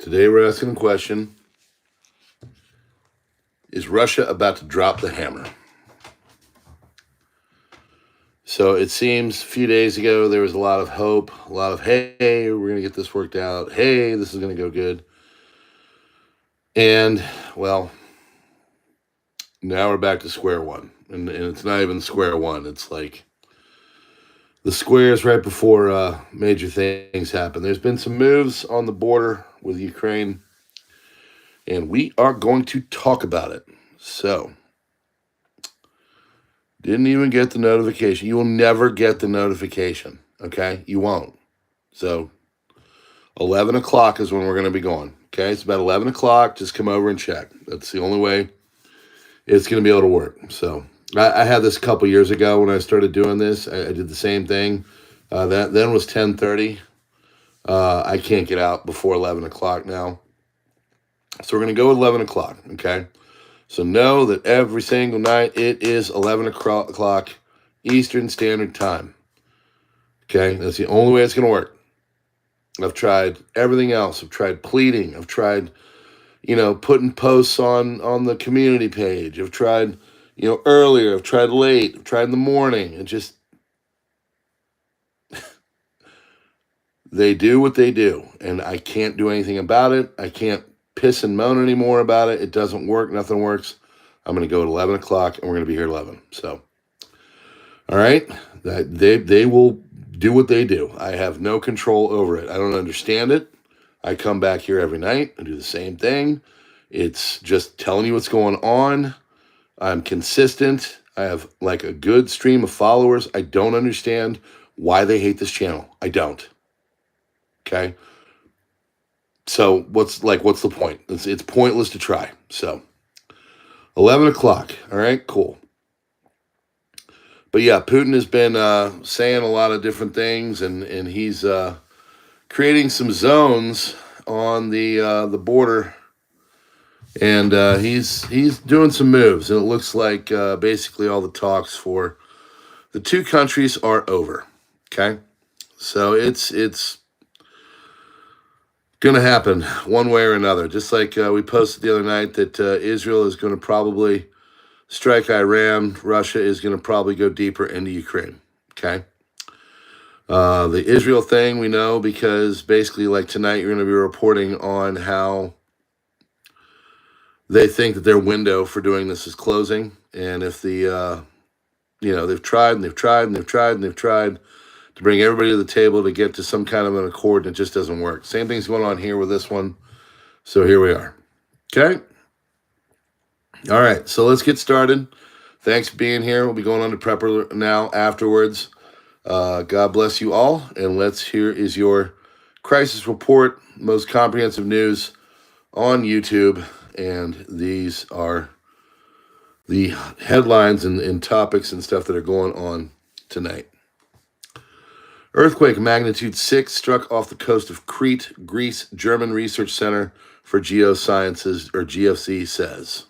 Today we're asking a question. Is Russia about to drop the hammer? So it seems a few days ago there was a lot of hope, a lot of, hey, we're going to get this worked out. Hey, this is going to go good. And, well, now we're back to square one. And it's not even square one. It's like the squares right before major things happen. There's been some moves on the border with Ukraine, and we are going to talk about it. So, didn't even get the notification. You will never get the notification, okay? You won't. So, 11 o'clock is when we're going to be going, okay? It's about 11 o'clock. Just come over and check. That's the only way it's going to be able to work. So, I had this a couple years ago when I started doing this. I did the same thing. That then was 10:30. I can't get out before 11 o'clock now. So, we're going to go with 11 o'clock, okay? So know that every single night it is 11 o'clock Eastern Standard Time. Okay, that's the only way it's going to work. I've tried everything else. I've tried pleading. I've tried, putting posts on the community page. I've tried, earlier. I've tried late. I've tried in the morning. It just, they do what they do. And I can't do anything about it. I can't piss and moan anymore about it. It doesn't work. Nothing works. I'm going to go at 11 o'clock, and we're going to be here at 11. So, all right, they will do what they do. I have no control over it. I don't understand it. I come back here every night and do the same thing. It's just telling you what's going on. I'm consistent. I have like a good stream of followers. I don't understand why they hate this channel. I don't. Okay. So what's the point? It's pointless to try. So 11 o'clock. All right, cool. But yeah, Putin has been saying a lot of different things, and he's creating some zones on the border, and he's doing some moves, and it looks like basically all the talks for the two countries are over. Okay, so it's going to happen one way or another. Just like we posted the other night that Israel is going to probably strike Iran. Russia is going to probably go deeper into Ukraine. Okay. The Israel thing we know because basically like tonight you're going to be reporting on how they think that their window for doing this is closing. And if they've tried and they've tried and they've tried and they've tried to bring everybody to the table to get to some kind of an accord, and it just doesn't work. Same thing's going on here with this one. So here we are. Okay. All right. So let's get started. Thanks for being here. We'll be going on to PrepperNow afterwards. God bless you all. And here is your crisis report, most comprehensive news on YouTube. And these are the headlines and topics and stuff that are going on tonight. Earthquake magnitude 6 struck off the coast of Crete, Greece. German Research Center for Geosciences, or GFC, says.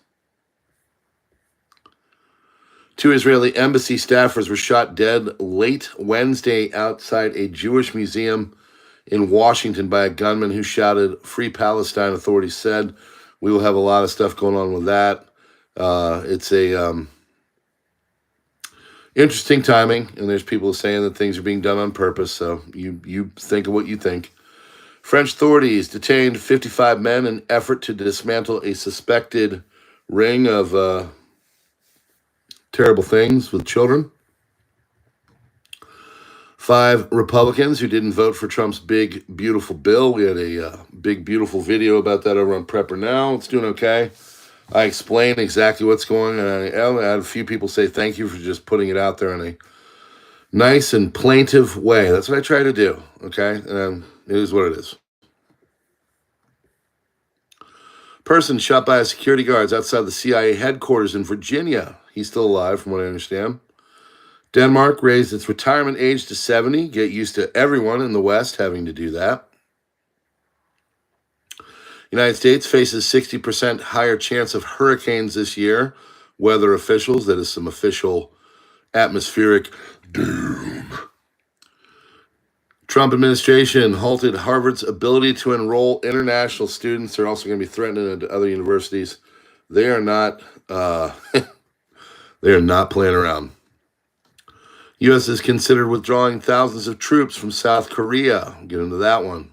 2 Israeli embassy staffers were shot dead late Wednesday outside a Jewish museum in Washington by a gunman who shouted, "Free Palestine," authorities said. We will have a lot of stuff going on with that. It's a interesting timing, and there's people saying that things are being done on purpose, so you think of what you think. French authorities detained 55 men in effort to dismantle a suspected ring of terrible things with children. 5 Republicans who didn't vote for Trump's big, beautiful bill. We had a big, beautiful video about that over on PrepperNow. It's doing okay. I explain exactly what's going on. I had a few people say thank you for just putting it out there in a nice and plaintive way. That's what I try to do, okay? It is what it is. Person shot by security guards outside the CIA headquarters in Virginia. He's still alive, from what I understand. Denmark raised its retirement age to 70. Get used to everyone in the West having to do that. United States faces 60% higher chance of hurricanes this year. Weather officials, that is some official atmospheric doom. Trump administration halted Harvard's ability to enroll international students. They're also going to be threatening it at other universities. They are not they are not playing around. U.S. is considered withdrawing thousands of troops from South Korea. I'll get into that one.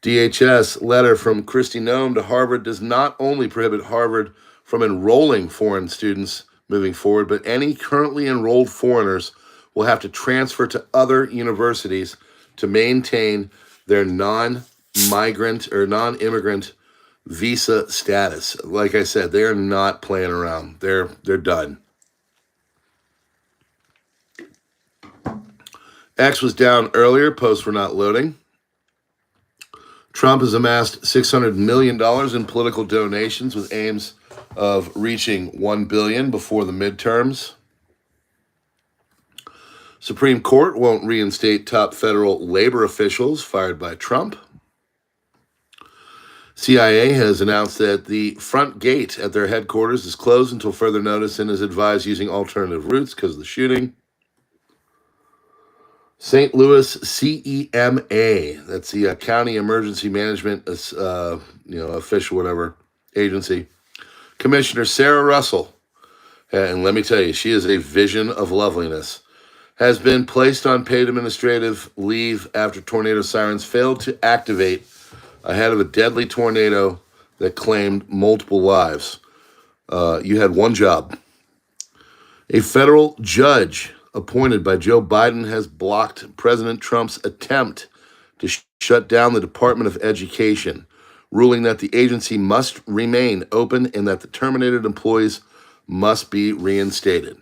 DHS letter from Kristi Noem to Harvard does not only prohibit Harvard from enrolling foreign students moving forward, but any currently enrolled foreigners will have to transfer to other universities to maintain their non-migrant or non-immigrant visa status. Like I said, they are not playing around. They're done. X was down earlier. Posts were not loading. Trump has amassed $600 million in political donations with aims of reaching $1 billion before the midterms. Supreme Court won't reinstate top federal labor officials fired by Trump. CIA has announced that the front gate at their headquarters is closed until further notice and is advised using alternative routes because of the shooting. St. Louis CEMA, that's the County Emergency Management official, whatever, agency. Commissioner Sarah Russell, and let me tell you, she is a vision of loveliness, has been placed on paid administrative leave after tornado sirens failed to activate ahead of a deadly tornado that claimed multiple lives. You had one job. A federal judge appointed by Joe Biden has blocked President Trump's attempt to shut down the Department of Education, ruling that the agency must remain open and that the terminated employees must be reinstated.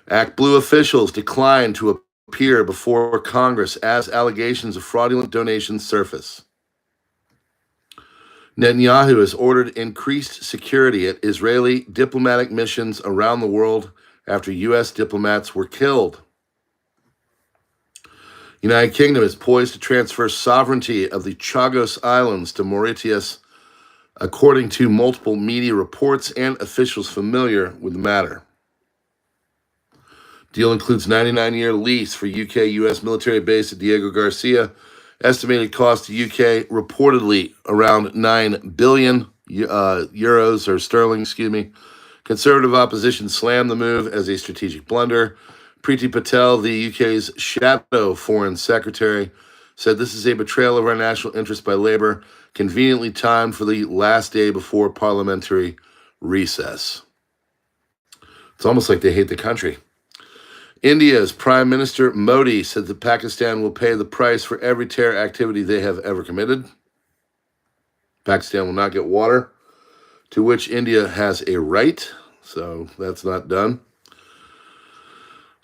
ActBlue officials declined to appear before Congress as allegations of fraudulent donations surface. Netanyahu has ordered increased security at Israeli diplomatic missions around the world after U.S. diplomats were killed. United Kingdom is poised to transfer sovereignty of the Chagos Islands to Mauritius, according to multiple media reports and officials familiar with the matter. Deal includes 99-year lease for UK-US military base at Diego Garcia. Estimated cost to UK reportedly around 9 billion euros or sterling, Conservative opposition slammed the move as a strategic blunder. Priti Patel, the UK's shadow foreign secretary, said this is a betrayal of our national interest by Labour, conveniently timed for the last day before parliamentary recess. It's almost like they hate the country. India's Prime Minister Modi said that Pakistan will pay the price for every terror activity they have ever committed. Pakistan will not get water, to which India has a right, so that's not done.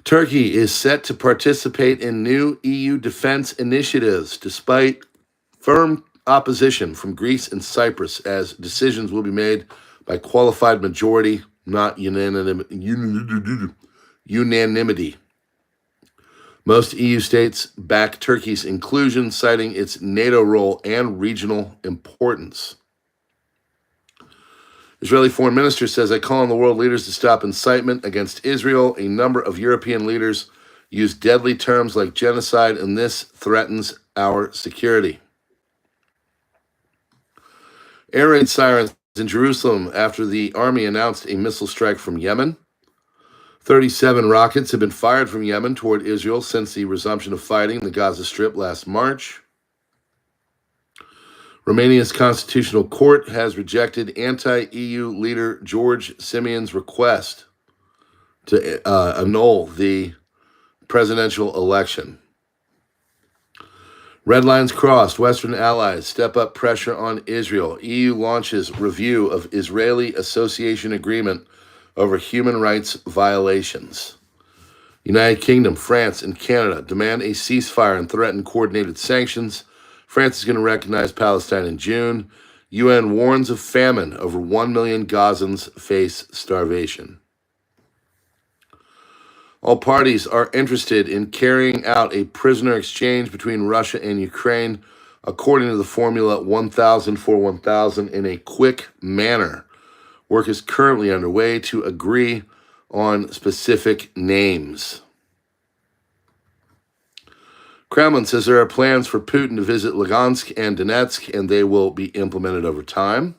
Turkey is set to participate in new EU defense initiatives, despite firm opposition from Greece and Cyprus, as decisions will be made by qualified majority, not unanimity. Most EU states back Turkey's inclusion, citing its NATO role and regional importance. Israeli foreign minister says, I call on the world leaders to stop incitement against Israel. A number of European leaders use deadly terms like genocide, and this threatens our security. Air raid sirens in Jerusalem after the army announced a missile strike from Yemen. 37 rockets have been fired from Yemen toward Israel since the resumption of fighting in the Gaza Strip last March. Romania's Constitutional Court has rejected anti-EU leader George Simeon's request to annul the presidential election. Red lines crossed. Western allies step up pressure on Israel. EU launches review of Israeli association agreement over human rights violations. United Kingdom, France, and Canada demand a ceasefire and threaten coordinated sanctions. France is going to recognize Palestine in June. UN warns of famine. Over 1 million Gazans face starvation. All parties are interested in carrying out a prisoner exchange between Russia and Ukraine, according to the formula 1,000 for 1,000, in a quick manner. Work is currently underway to agree on specific names. Kremlin says there are plans for Putin to visit Lugansk and Donetsk, and they will be implemented over time.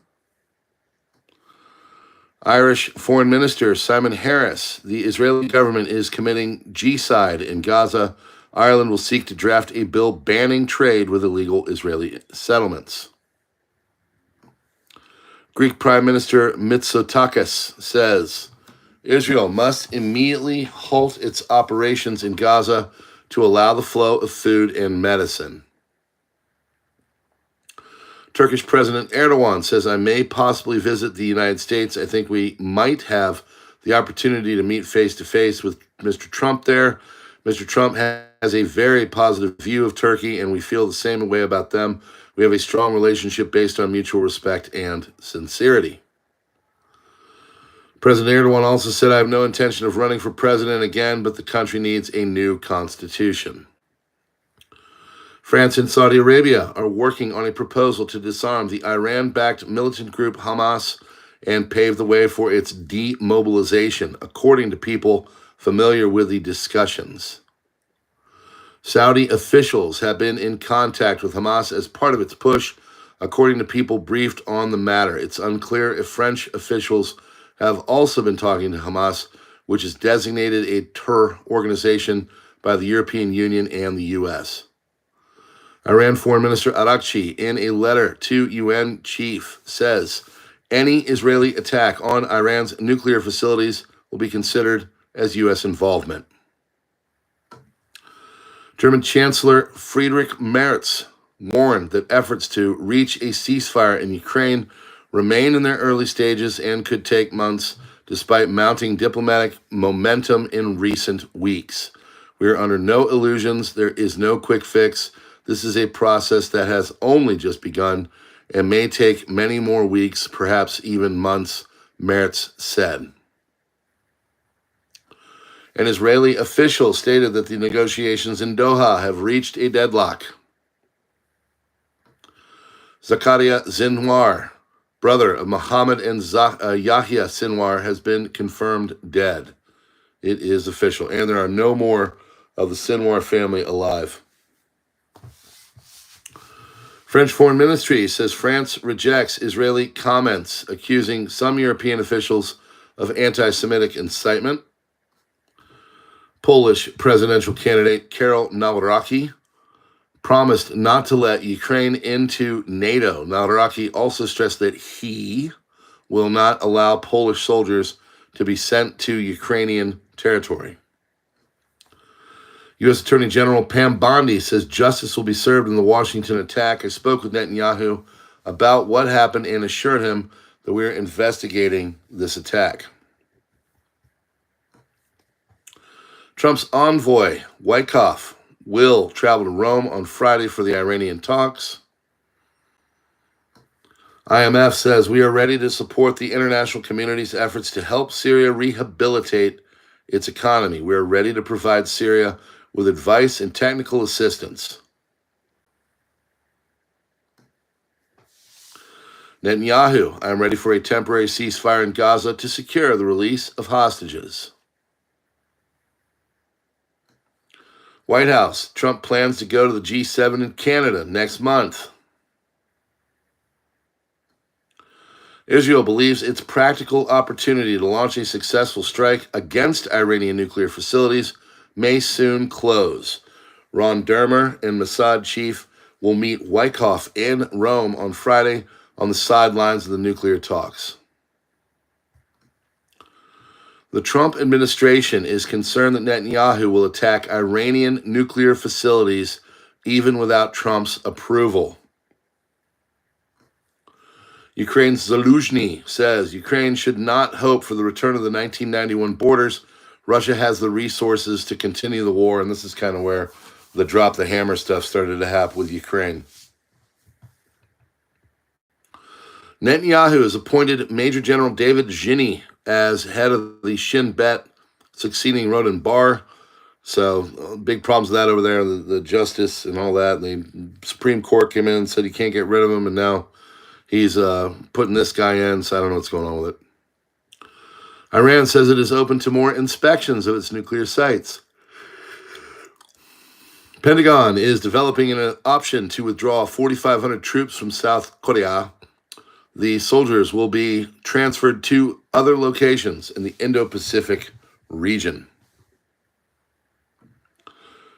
Irish Foreign Minister Simon Harris, the Israeli government is committing genocide in Gaza. Ireland will seek to draft a bill banning trade with illegal Israeli settlements. Greek Prime Minister Mitsotakis says Israel must immediately halt its operations in Gaza to allow the flow of food and medicine. Turkish President Erdogan says, I may possibly visit the United States. I think we might have the opportunity to meet face-to-face with Mr. Trump there. Mr. Trump has a very positive view of Turkey, and we feel the same way about them. We have a strong relationship based on mutual respect and sincerity. President Erdogan also said, I have no intention of running for president again, but the country needs a new constitution. France and Saudi Arabia are working on a proposal to disarm the Iran-backed militant group Hamas and pave the way for its demobilization, according to people familiar with the discussions. Saudi officials have been in contact with Hamas as part of its push, according to people briefed on the matter. It's unclear if French officials have also been talking to Hamas, which is designated a terror organization by the European Union and the U.S. Iran Foreign Minister Arakchi, in a letter to UN chief, says any Israeli attack on Iran's nuclear facilities will be considered as U.S. involvement. German Chancellor Friedrich Merz warned that efforts to reach a ceasefire in Ukraine remain in their early stages and could take months, despite mounting diplomatic momentum in recent weeks. We are under no illusions. There is no quick fix. This is a process that has only just begun and may take many more weeks, perhaps even months, Merz said. An Israeli official stated that the negotiations in Doha have reached a deadlock. Zakaria Sinwar, brother of Mohammed and Yahya Sinwar, has been confirmed dead. It is official, and there are no more of the Sinwar family alive. French Foreign Ministry says France rejects Israeli comments accusing some European officials of anti-Semitic incitement. Polish presidential candidate Karol Nawrocki promised not to let Ukraine into NATO. Nawrocki also stressed that he will not allow Polish soldiers to be sent to Ukrainian territory. U.S. Attorney General Pam Bondi says justice will be served in the Washington attack. I spoke with Netanyahu about what happened and assured him that we are investigating this attack. Trump's envoy, Wyckoff, will travel to Rome on Friday for the Iranian talks. IMF says we are ready to support the international community's efforts to help Syria rehabilitate its economy. We are ready to provide Syria with advice and technical assistance. Netanyahu, I am ready for a temporary ceasefire in Gaza to secure the release of hostages. White House, Trump plans to go to the G7 in Canada next month. Israel believes its practical opportunity to launch a successful strike against Iranian nuclear facilities may soon close. Ron Dermer and Mossad chief will meet Wyckoff in Rome on Friday on the sidelines of the nuclear talks. The Trump administration is concerned that Netanyahu will attack Iranian nuclear facilities even without Trump's approval. Ukraine's Zaluzhny says Ukraine should not hope for the return of the 1991 borders. Russia has the resources to continue the war, and this is kind of where the drop the hammer stuff started to happen with Ukraine. Netanyahu has appointed Major General David Zinni as head of the Shin Bet, succeeding Rodan Bar. So big problems with that over there, the justice and all that. The Supreme Court came in and said you can't get rid of him, and now he's putting this guy in, so I don't know what's going on with it. Iran says it is open to more inspections of its nuclear sites. Pentagon is developing an option to withdraw 4,500 troops from South Korea. The soldiers will be transferred to other locations in the Indo-Pacific region.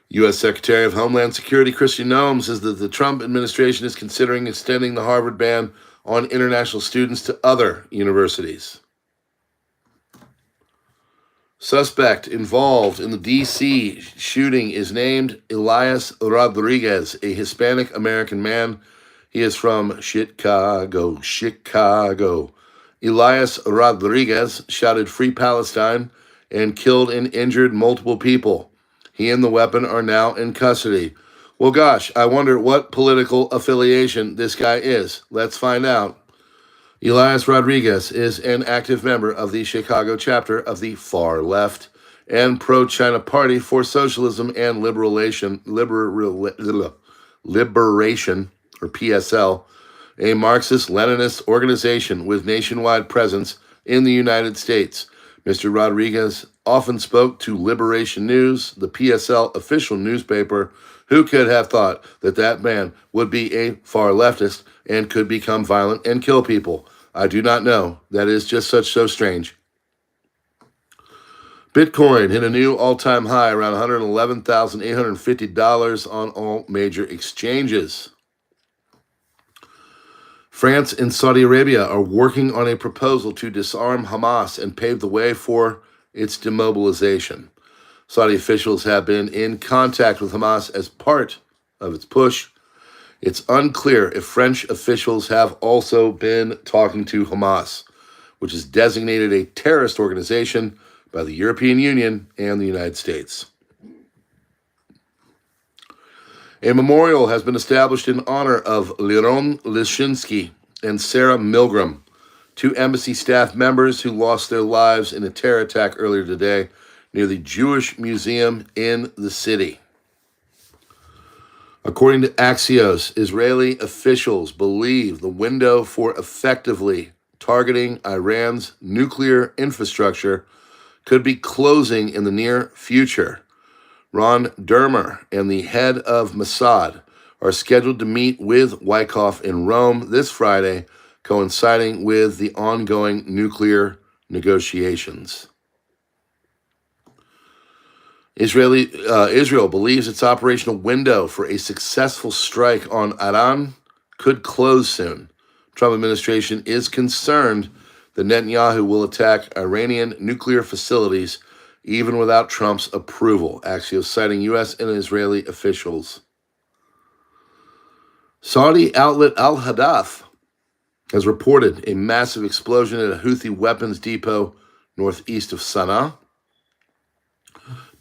U.S. Secretary of Homeland Security Kristi Noem says that the Trump administration is considering extending the Harvard ban on international students to other universities. Suspect involved in the D.C. shooting is named Elias Rodriguez, a Hispanic-American man. He is from Chicago. Elias Rodriguez shouted "Free Palestine" and killed and injured multiple people. He and the weapon are now in custody. Well, gosh, I wonder what political affiliation this guy is. Let's find out. Elias Rodriguez is an active member of the Chicago chapter of the far left and pro-China Party for Socialism and Liberation, or PSL, a Marxist-Leninist organization with nationwide presence in the United States. Mr. Rodriguez often spoke to Liberation News, the PSL official newspaper. Who could have thought that that man would be a far leftist and could become violent and kill people? I do not know. That is just so strange. Bitcoin hit a new all-time high, around $111,850 on all major exchanges. France and Saudi Arabia are working on a proposal to disarm Hamas and pave the way for its demobilization. Saudi officials have been in contact with Hamas as part of its push. It's unclear if French officials have also been talking to Hamas, which is designated a terrorist organization by the European Union and the United States. A memorial has been established in honor of Liron Lishinsky and Sarah Milgram, two embassy staff members who lost their lives in a terror attack earlier today near the Jewish Museum in the city. According to Axios, Israeli officials believe the window for effectively targeting Iran's nuclear infrastructure could be closing in the near future. Ron Dermer and the head of Mossad are scheduled to meet with Wyckoff in Rome this Friday, coinciding with the ongoing nuclear negotiations. Israel believes its operational window for a successful strike on Iran could close soon. Trump administration is concerned that Netanyahu will attack Iranian nuclear facilities even without Trump's approval, Axios citing U.S. and Israeli officials. Saudi outlet Al Hadath has reported a massive explosion at a Houthi weapons depot northeast of Sana'a.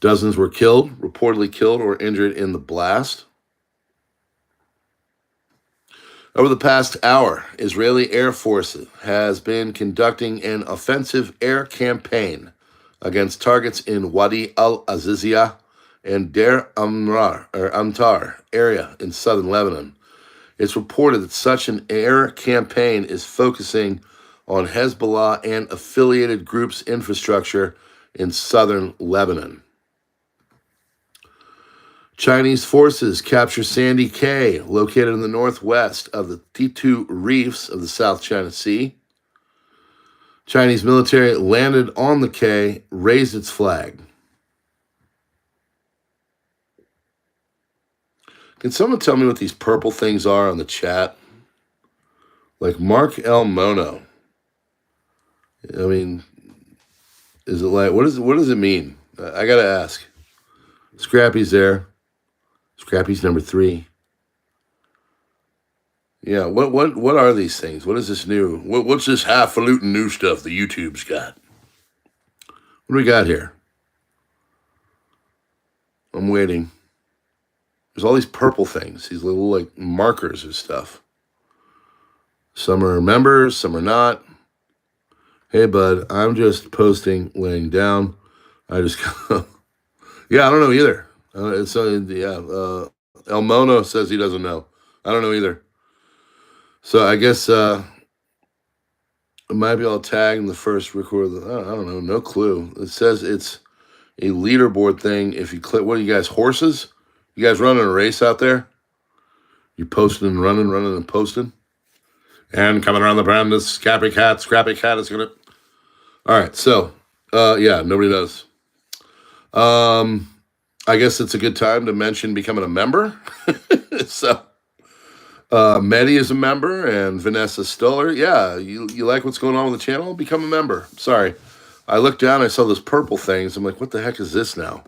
Dozens were reportedly killed or injured in the blast. Over the past hour, Israeli Air Force has been conducting an offensive air campaign against targets in Wadi al-Aziziyah and Deir Antar area in southern Lebanon. It's reported that such an air campaign is focusing on Hezbollah and affiliated groups' infrastructure in southern Lebanon. Chinese forces capture Sandy Cay, located in the northwest of the Titu Reefs of the South China Sea. Chinese military landed on the Cay, raised its flag. Can someone tell me what these purple things are on the chat? Like Mark L. Mono. I mean, is it like, what does it mean? I gotta ask. Scrappy's there. Scrappy's number 3. Yeah, what are these things? What is this new? What's this highfalutin new stuff the YouTube's got? What do we got here? I'm waiting. There's all these purple things, these little like markers of stuff. Some are members, some are not. Hey, bud, I'm just posting, laying down. I just, yeah, I don't know either. El Mono says he doesn't know. I don't know either. So I guess maybe I'll tag in the first record. I don't know, no clue. It says it's a leaderboard thing. If you click, what are you guys, horses? You guys running a race out there? You posting and running and posting? And coming around the bend, this Scrappy Cat is gonna... All right, so, yeah, nobody knows. I guess it's a good time to mention becoming a member. So, Medi is a member, and Vanessa Stoller. Yeah, you like what's going on with the channel? Become a member. Sorry. I looked down, I saw those purple things. I'm like, what the heck is this now?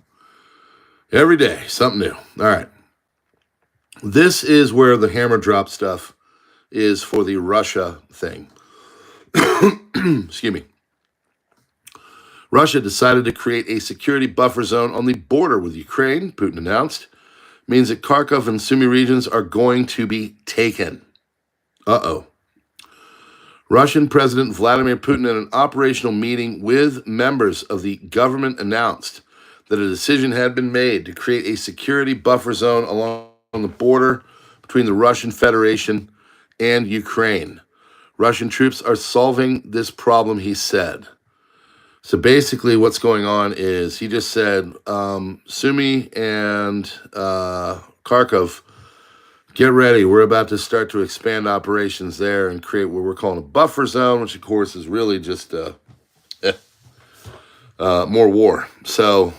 Every day, something new. All right. This is where the hammer drop stuff is for the Russia thing. Excuse me. Russia decided to create a security buffer zone on the border with Ukraine, Putin announced. Means that Kharkov and Sumy regions are going to be taken. Uh-oh. Russian President Vladimir Putin, in an operational meeting with members of the government, announced that a decision had been made to create a security buffer zone along the border between the Russian Federation and Ukraine. Russian troops are solving this problem, he said. So basically what's going on is he just said, Sumy and Kharkov, get ready. We're about to start to expand operations there and create what we're calling a buffer zone, which of course is really just more war. So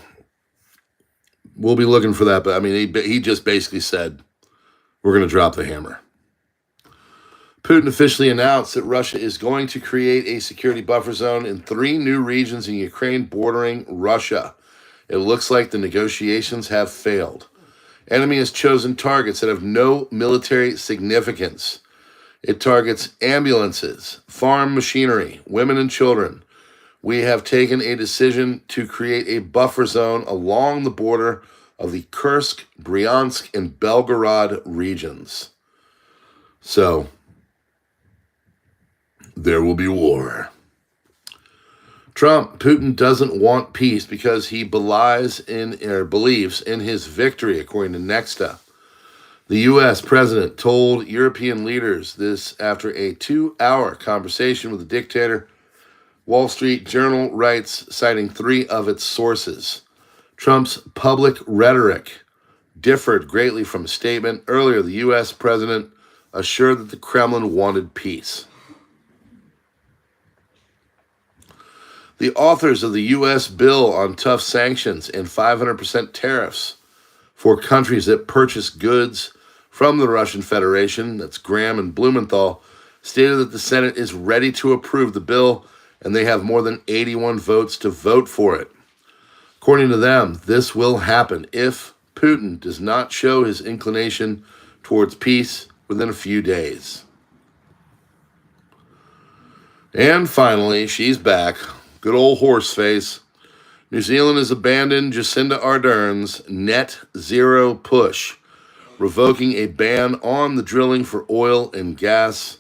we'll be looking for that. But I mean, he just basically said, we're going to drop the hammer. Putin officially announced that Russia is going to create a security buffer zone in 3 new regions in Ukraine bordering Russia. It looks like the negotiations have failed. Enemy has chosen targets that have no military significance. It targets ambulances, farm machinery, women and children. We have taken a decision to create a buffer zone along the border of the Kursk, Bryansk, and Belgorod regions. So, there will be war. Trump, Putin doesn't want peace because he believes in his victory, according to Nexta. The U.S. president told European leaders this after a 2-hour conversation with the dictator. Wall Street Journal writes, citing 3 of its sources. Trump's public rhetoric differed greatly from a statement. Earlier, the U.S. president assured that the Kremlin wanted peace. The authors of the U.S. bill on tough sanctions and 500% tariffs for countries that purchase goods from the Russian Federation, that's Graham and Blumenthal, stated that the Senate is ready to approve the bill, and they have more than 81 votes to vote for it. According to them, this will happen if Putin does not show his inclination towards peace within a few days. And finally, she's back. Good old horse face. New Zealand has abandoned Jacinda Ardern's net zero push, revoking a ban on the drilling for oil and gas.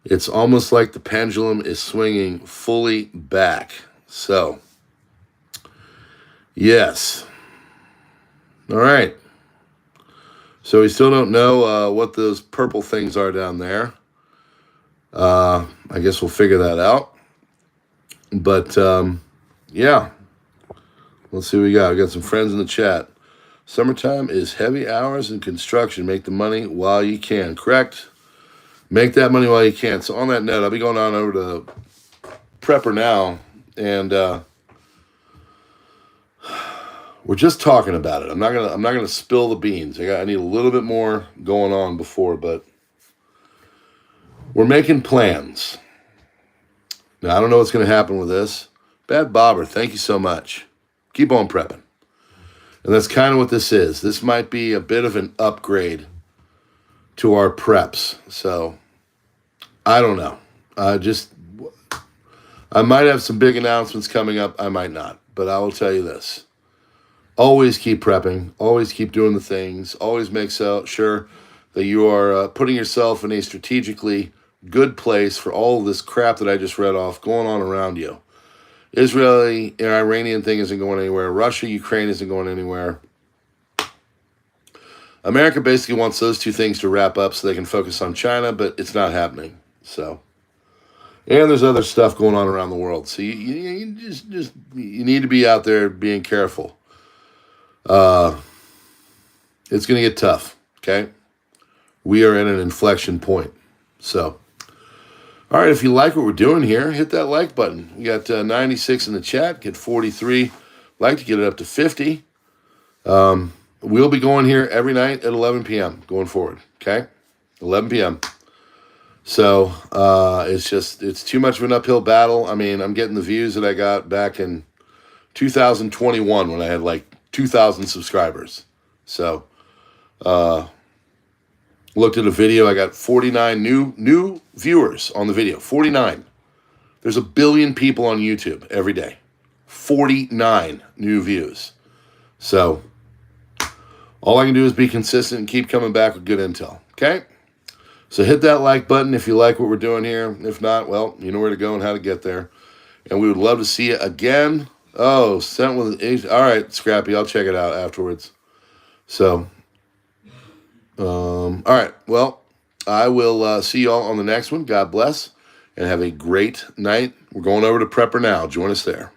It's almost like the pendulum is swinging fully back. So, yes. All right. So we still don't know what those purple things are down there. I guess we'll figure that out. But, yeah. Let's see what we got. We got some friends in the chat. Summertime is heavy hours in construction. Make the money while you can. Correct? Make that money while you can. So on that note, I'll be going on over to PrepperNow, and we're just talking about it. I'm not gonna spill the beans. I need a little bit more going on before, but we're making plans. Now, I don't know what's going to happen with this. Bad Bobber, thank you so much. Keep on prepping. And that's kind of what this is. This might be a bit of an upgrade to our preps. So, I don't know. I might have some big announcements coming up. I might not. But I will tell you this. Always keep prepping. Always keep doing the things. Always make sure that you are putting yourself in a strategically good place for all of this crap that I just read off going on around you. Israeli and Iranian thing isn't going anywhere. Russia, Ukraine isn't going anywhere. America basically wants those 2 things to wrap up so they can focus on China, but it's not happening. So, and there's other stuff going on around the world. So you need to be out there being careful. It's going to get tough, okay? We are at an inflection point. So, all right, if you like what we're doing here, hit that like button. We got 96 in the chat, get 43. Like to get it up to 50. We'll be going here every night at 11 p.m. going forward, okay? 11 p.m. So it's too much of an uphill battle. I mean, I'm getting the views that I got back in 2021 when I had like 2,000 subscribers. So looked at a video. I got 49 new viewers on the video. 49. There's 1 billion people on YouTube every day. 49 new views. So all I can do is be consistent and keep coming back with good intel. Okay? So hit that like button if you like what we're doing here. If not, well, you know where to go and how to get there. And we would love to see you again. Oh, sent with an... All right, Scrappy, I'll check it out afterwards. So, all right. Well, I will see you all on the next one. God bless and have a great night. We're going over to PrepperNow. Join us there.